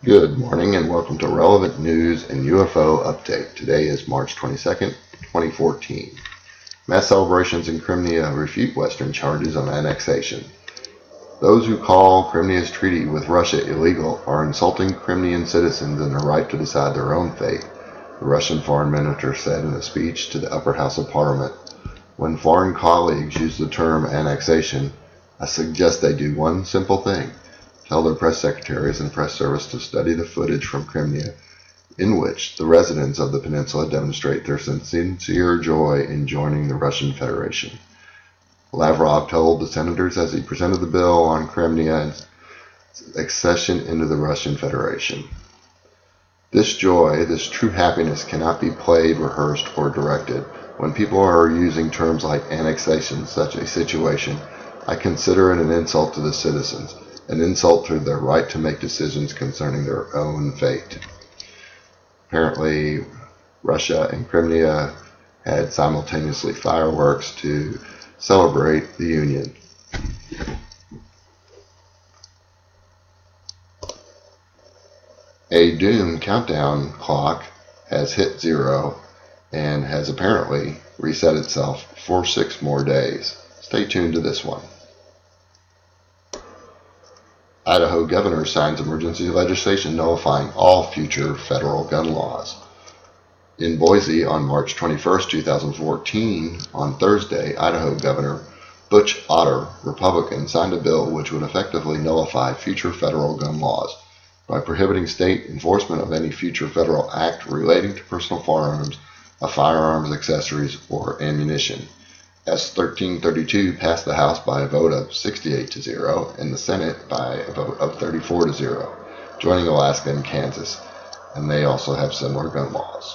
Good morning and welcome to Relevant News and UFO Update. Today is March 22nd, 2014. Mass celebrations in Crimea refute Western charges on annexation. Those who call Crimea's treaty with Russia illegal are insulting Crimean citizens and their right to decide their own fate, the Russian foreign minister said in a speech to the upper house of parliament. When foreign colleagues use the term annexation, I suggest they do one simple thing. Tell their press secretaries and press service to study the footage from Crimea, in which the residents of the peninsula demonstrate their sincere joy in joining the Russian Federation. Lavrov told the senators as he presented the bill on Crimea's accession into the Russian Federation. This joy, this true happiness cannot be played, rehearsed, or directed. When people are using terms like annexation, such a situation, I consider it an insult to the citizens. An insult to their right to make decisions concerning their own fate. Apparently, Russia and Crimea had simultaneously fireworks to celebrate the union. A doom countdown clock has hit 0 and has apparently reset itself for 6 more days. Stay tuned to this one. Idaho governor signs emergency legislation nullifying all future federal gun laws. In Boise on March 21, 2014, on Thursday, Idaho Governor Butch Otter, Republican, signed a bill which would effectively nullify future federal gun laws by prohibiting state enforcement of any future federal act relating to personal firearms, firearms accessories, or ammunition. S. 1332 passed the House by a vote of 68-0 and the Senate by a vote of 34-0, joining Alaska and Kansas, and they also have similar gun laws.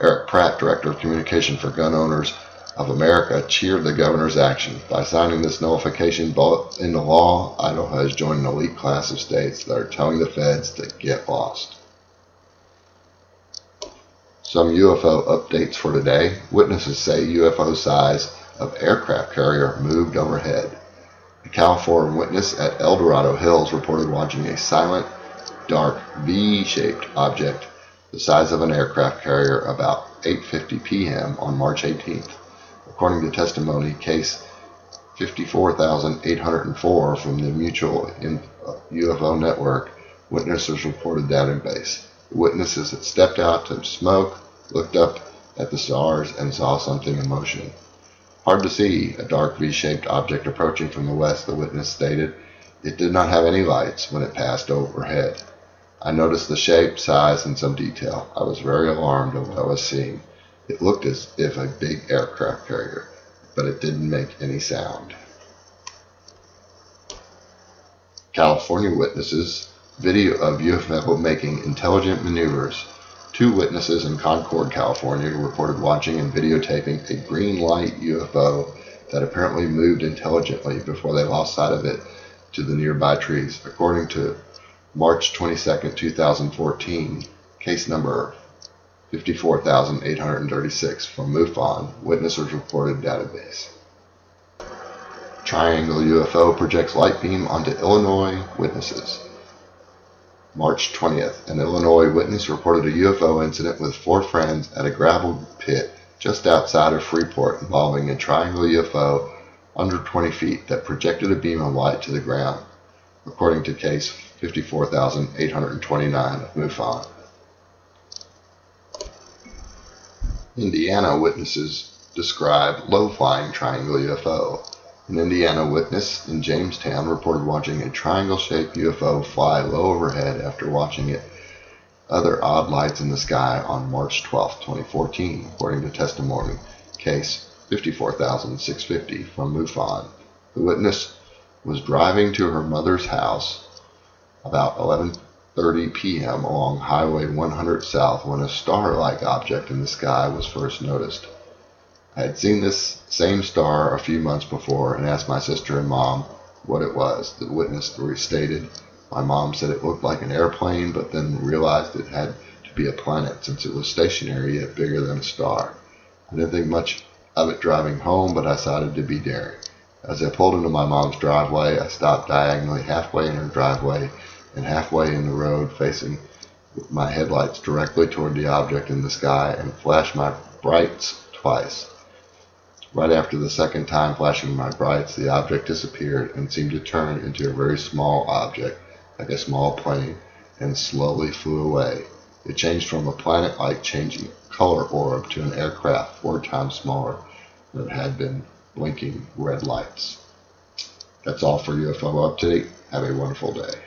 Eric Pratt, Director of Communication for Gun Owners of America, cheered the governor's action. By signing this nullification into law, Idaho has joined an elite class of states that are telling the feds to get lost. Some UFO updates for today. Witnesses say UFO size of aircraft carrier moved overhead. A California witness at El Dorado Hills reported watching a silent, dark, V-shaped object the size of an aircraft carrier about 8:50 p.m. on March 18th. According to testimony, case 54,804 from the Mutual UFO Network, witnesses reported database. The witnesses had stepped out to smoke, looked up at the stars, and saw something in motion. Hard to see, a dark V-shaped object approaching from the west, the witness stated. It did not have any lights when it passed overhead. I noticed the shape, size, and some detail. I was very alarmed at what I was seeing. It looked as if a big aircraft carrier, but it didn't make any sound. California witnesses video of UFO making intelligent maneuvers. 2 witnesses in Concord, California, reported watching and videotaping a green light UFO that apparently moved intelligently before they lost sight of it to the nearby trees. According to March 22, 2014, case number 54,836 from MUFON, witnesses reported database. Triangle UFO projects light beam onto Illinois witnesses. March 20th, an Illinois witness reported a UFO incident with 4 friends at a gravel pit just outside of Freeport involving a triangle UFO under 20 feet that projected a beam of light to the ground, according to case 54,829 of MUFON. Indiana witnesses describe low-flying triangle UFO. An Indiana witness in Jamestown reported watching a triangle-shaped UFO fly low overhead after watching other odd lights in the sky on March 12, 2014, according to testimony, case 54,650 from MUFON. The witness was driving to her mother's house about 11:30 p.m. along Highway 100 South when a star-like object in the sky was first noticed. I had seen this same star a few months before and asked my sister and mom what it was. The witness stated, my mom said it looked like an airplane, but then realized it had to be a planet since it was stationary yet bigger than a star. I didn't think much of it driving home, but I decided to be daring. As I pulled into my mom's driveway, I stopped diagonally halfway in her driveway and halfway in the road, facing my headlights directly toward the object in the sky, and flashed my brights twice. Right after the second time flashing my brights, the object disappeared and seemed to turn into a very small object, like a small plane, and slowly flew away. It changed from a planet-like changing color orb to an aircraft 4 times smaller than it had been, blinking red lights. That's all for UFO Update. Have a wonderful day.